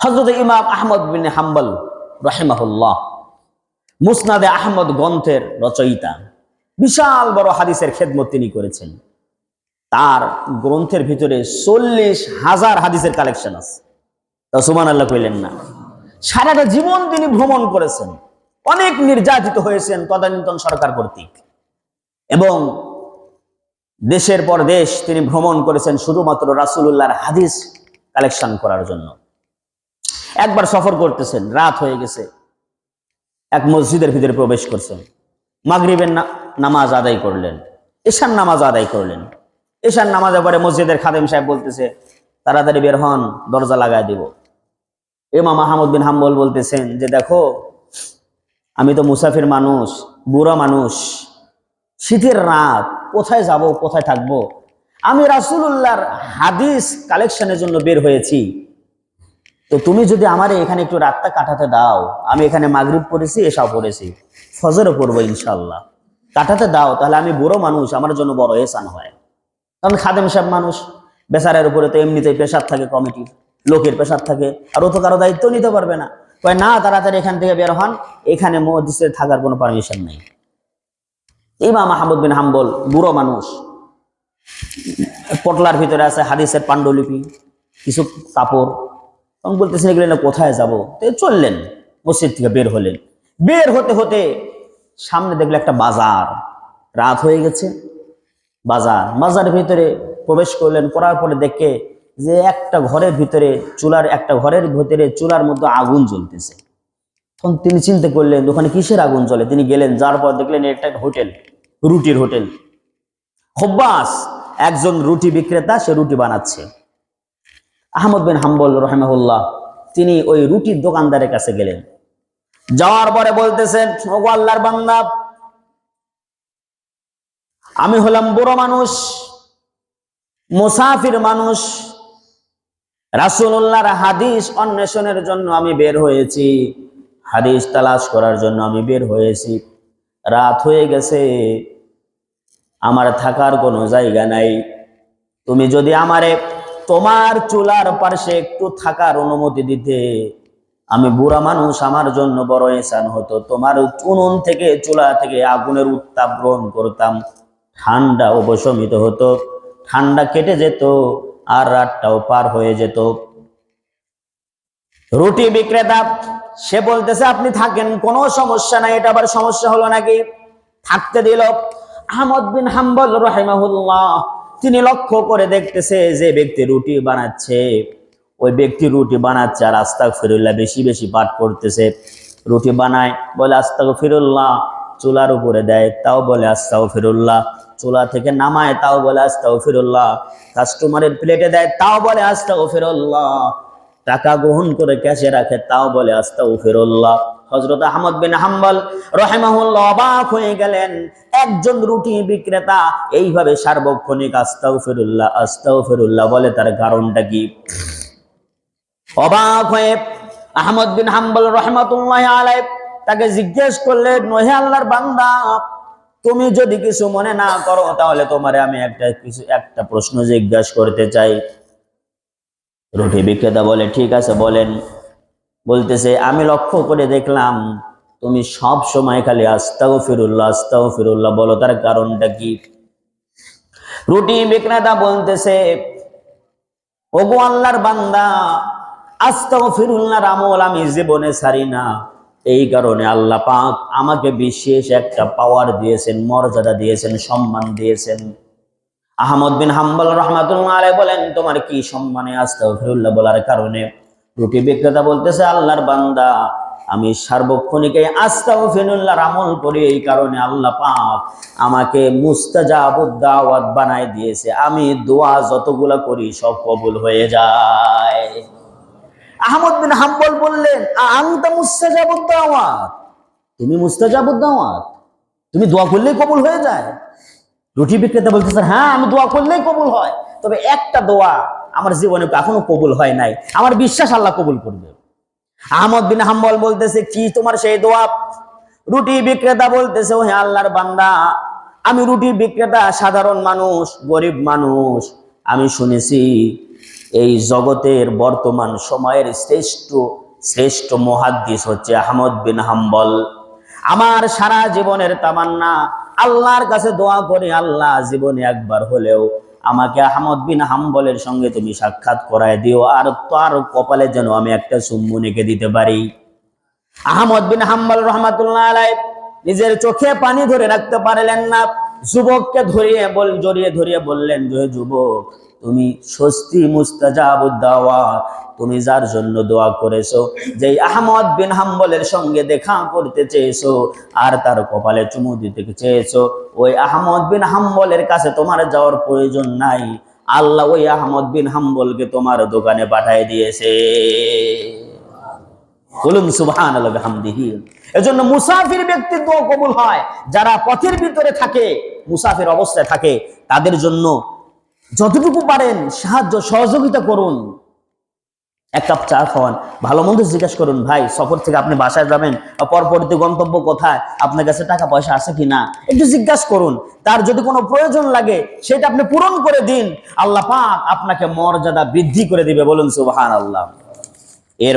হযরত ইমাম আহমদ বিন হাম্বল রাহিমাহুল্লাহ মুসনাদে আহমদ গ্রন্থের রচয়িতা, বিশাল বড় হাদিসের খেদমত তিনি করেছেন। তার গ্রন্থের ভিতরে 40,000 হাদিসের কালেকশন আছে। তা সুবহানাল্লাহ কইলেন না? সারাটা জীবন তিনি ভ্রমণ করেছেন, অনেক নির্যাতিত হয়েছেন তদানীন্তন সরকার কর্তৃক, এবং দেশের পর দেশ তিনি ভ্রমণ করেছেন শুধুমাত্র রাসূলুল্লাহর হাদিস কালেকশন করার জন্য। একবার সফর করতেছেন, রাত হয়ে গেছে, এক মসজিদের ভিতরে প্রবেশ করছেন, মাগরিবের নামাজ আদায় করলেন, এশার নামাজ আদায় করলেন। এশার নামাজের পরে মসজিদের খাদেম সাহেব বলতেছে, তাড়াতাড়ি বের হন, দরজা লাগাই দিব। ইমাম আহমদ বিন হাম্বল বলতেছেন যে, দেখো আমি তো মুসাফির মানুষ, বুড়া মানুষ, শীতের রাত, কোথায় যাব, কোথায় থাকবো? আমি রাসূলুল্লাহর হাদিস কালেকশনের জন্য বের হয়েছি, তো তুমি যদি আমারে এখানে একটু রাতটা কাটাতে দাও, আমি এখানে মাগরিব পড়েছি, এশাও পড়েছি, ফজরও পড়বো ইনশাআল্লাহ, কাটাতে দাও, তাহলে আমি বুড়ো মানুষ, আমার জন্য বড় এহসান হয়। কারণ খাদেম সাহেব মানুষ, বেচারের উপরে তো এমনিতেই প্রেশার থাকে, কমিটির লোকের প্রেশার থাকে, আর ও তো কারো দায়িত্ব নিতে পারবে না। কয় না, তাড়াতাড়ি এখান থেকে বের হন, এখানে মসজিদে থাকার কোনো পারমিশন নেই। ইমাম আহমদ বিন হাম্বল বুড়ো মানুষ, পটলার ভিতরে আছে হাদিসের পাণ্ডুলিপি, কিছু কাপড়, তখন বলতেছেন এগুলো না কোথায় যাব? তো চললেন, মসজিদ থেকে বের হলেন। বের হতে হতে সামনে দেখলে একটা বাজার, রাত হয়ে গেছে, বাজারের ভিতরে প্রবেশ করলেন। করার পরে দেখে যে একটা ঘরের ভিতরে চুলার মধ্যে আগুন জ্বলতেছে। তখন তিনি চিন্তা করলেন ওখানে কিসের আগুন জ্বলে। তিনি গেলেন, যার পর দেখলেন এটা একটা হোটেল, রুটির হোটেল। খব্বাস একজন রুটি বিক্রেতা, সে রুটি বানাচ্ছে। আহমদ বিন হাম্বল রাহিমাহুল্লাহ তিনি ওই রুটির দোকানদারের কাছে গেলেন। যাওয়ার পরে বলতেছেন, ওগো আল্লাহর বান্দা, আমি হলাম বুড়ো মানুষ, মুসাফির মানুষ, রাসূলুল্লাহর হাদিস অন্বেষণের জন্য আমি বের হয়েছি, হাদিস তালাশ করার জন্য আমি বের হয়েছি। রাত হয়ে গেছে, আমার থাকার কোনো জায়গা নাই। তুমি যদি আমারে তোমার চুলার পাশে একটু থাকার অনুমতি দিতে, আমি বুড়া মানুষ, আমার জন্য বড় এহসান হতো। তোমার উনুন থেকে, চুলা থেকে আগুনের উত্তাপ গ্রহণ করতাম, ঠান্ডা উপশমিত হতো, ঠান্ডা কেটে যেত, আর রাতটাও পার হয়ে যেত। রুটি বিক্রেতা সে বলতেছে, আপনি থাকেন, কোনো সমস্যা নাই। এটা আবার সমস্যা হলো নাকি? থাকতে দিল। আহমদ বিন হাম্বল রাহিমাহুল্লাহ তিনি লক্ষ্য করে দেখতেছে যে ব্যক্তি রুটি বানাচ্ছে, ওই ব্যক্তি রুটি বানাচ্ছে আর আস্তাগফিরুল্লাহ বেশি বেশি পাঠ করতেছে। রুটি বানায়, বলে আস্তাগফিরুল্লাহ, চুলার উপরে দেয়, তাও বলে আস্তাগফিরুল্লাহ, চুলা থেকে নামায়, তাও বলে আস্তাগফিরুল্লাহ, কাস্টমারের প্লেটে দেয়, তাও বলে আস্তাগফিরুল্লাহ, টাকা গ্রহণ করে ক্যাশে রাখে, তাও বলে আস্তাগফিরুল্লাহ। হযরত আহমদ বিন হাম্বল রাহিমাহুল্লাহ অবাক হয়ে গেলেন, একজন রুটি বিক্রেতা এইভাবে সার্বক্ষণিক আস্তাগফিরুল্লাহ আস্তাগফিরুল্লাহ বলে, তার কারণটা কি? অবাক হয়ে আহমদ বিন হাম্বল রাহমাতুল্লাহি আলাইহি তাকে জিজ্ঞেস করলেন, হে আল্লাহর বান্দা, তুমি যদি কিছু মনে না করো, তাহলে তোমারে আমি একটা প্রশ্ন জিজ্ঞাসা করতে চাই। রুটি বিক্রেতা বলে, ঠিক আছে বলেন। বলতেছে, আমি লক্ষ্য করে দেখলাম তুমি সব সময় খালি আস্তাগফিরুল্লাহ আস্তাগফিরুল্লাহ বলো, তার কারণটা কি? রুটি বিক্রেতা বলতেছে, ওগো আল্লাহর বান্দা, আস্তাগফিরুল্লাহর আমল আমি জীবনে ছাড়ি না। এই কারণে আল্লাহ পাক আমাকে বিশেষ একটা পাওয়ার দিয়েছেন, মর্যাদা দিয়েছেন, সম্মান দিয়েছেন। আহমদ বিন হাম্বল রাহমাতুল্লাহ আলাইহি বলেন, তোমার কি সম্মানে আস্তাগফিরুল্লাহ বলার কারণে? রুটি বিক্রেতা বলতেছে, আল্লাহর বান্দা, আমি সার্বক্ষণিক আস্তাগফিরুল্লাহর আমল করি, এই কারণে আল্লাহ পাক আমাকে মুস্তাজাবুদ দাওয়াত বানায় দিয়েছে। আমি দোয়া যতগুলা করি সব কবুল হয়ে যায়। আহমদ বিন হাম্বল বললেন, আনতা মুস্তাজাবুদ দাওয়াত, তুমি মুস্তাজাবুদ দাওয়াত, তুমি দোয়া করলেই কবুল হয়ে যায়? রুটি বিক্রেতা বলতেছে, হ্যাঁ আমি দোয়া করলেই কবুল হয়, তবে একটা দোয়া আমার জীবনে এখনো কবুল হয় নাই, আমার বিশ্বাস আল্লাহ কবুল করবে। আহমদ বিন হাম্বল বলতেছে, কি তোমার সেই দোয়া? রুটি বিক্রেতা বলতেছে, ও হে আল্লাহর বান্দা, আমি রুটি বিক্রেতা, সাধারণ মানুষ, গরিব মানুষ, আমি শুনেছি এই জগতের বর্তমান সময়ের শ্রেষ্ঠ মুহাদ্দিস হচ্ছে আহমদ বিন হাম্বল। আমার সারা জীবনের তামান্না, আল্লাহর কাছে দোয়া করি, আল্লাহ জীবনে একবার হলেও আমাকে আহমদ বিন হাম্বলের সঙ্গে তুমি সাক্ষাৎ করায় দিও, আর তার কপালে যেন আমি একটা চুম্বন এঁকে দিতে পারি। আহমদ বিন হাম্বল রহমাতুল্লাহ আলাইহি নিজের চোখে পানি ধরে রাখতে পারলেন না, যুবককে জড়িয়ে ধরিয়ে বললেন, যে যুবক, তুমি স্বস্তি মুস্তাজাবুদ দাওয়াত, তুমি যার জন্য দোয়া করেছো, যে আহমদ বিন হাম্বলের সঙ্গে দেখা করতে চেয়েছো আর তার কপালে চুমু দিতে চেয়েছো, ওই আহমদ বিন হাম্বলের কাছে তোমার যাওয়ার প্রয়োজন নাই, আল্লাহ ওই আহমদ বিন হাম্বলকে তোমার দোকানে পাঠিয়ে দিয়েছে। বলুন সুবহানাল্লাহি ওয়া বিহামদিহি। এজন্য মুসাফির ব্যক্তির দোয়া কবুল হয়। যারা পথের ভিতরে থাকে, মুসাফির অবস্থায় থাকে, তাদের জন্য যতটুকু পারেন সাহায্য সহযোগিতা করুন। এক কাপ চা খাওয়ান, ভালো মন্দ জিজ্ঞেস করুন, ভাই সফর থেকে আপনি বাসায় যাবেন, পরবর্তী গন্তব্য কোথায়, আপনার কাছে টাকা পয়সা আছে কিনা, একটু জিজ্ঞাসা করুন। তার যদি কোনো প্রয়োজন লাগে সেটা আপনি পূরণ করে দিন, আল্লাহ পাক আপনাকে মর্যাদা বৃদ্ধি করে দিবে। বলুন সুবহানাল্লাহ। এর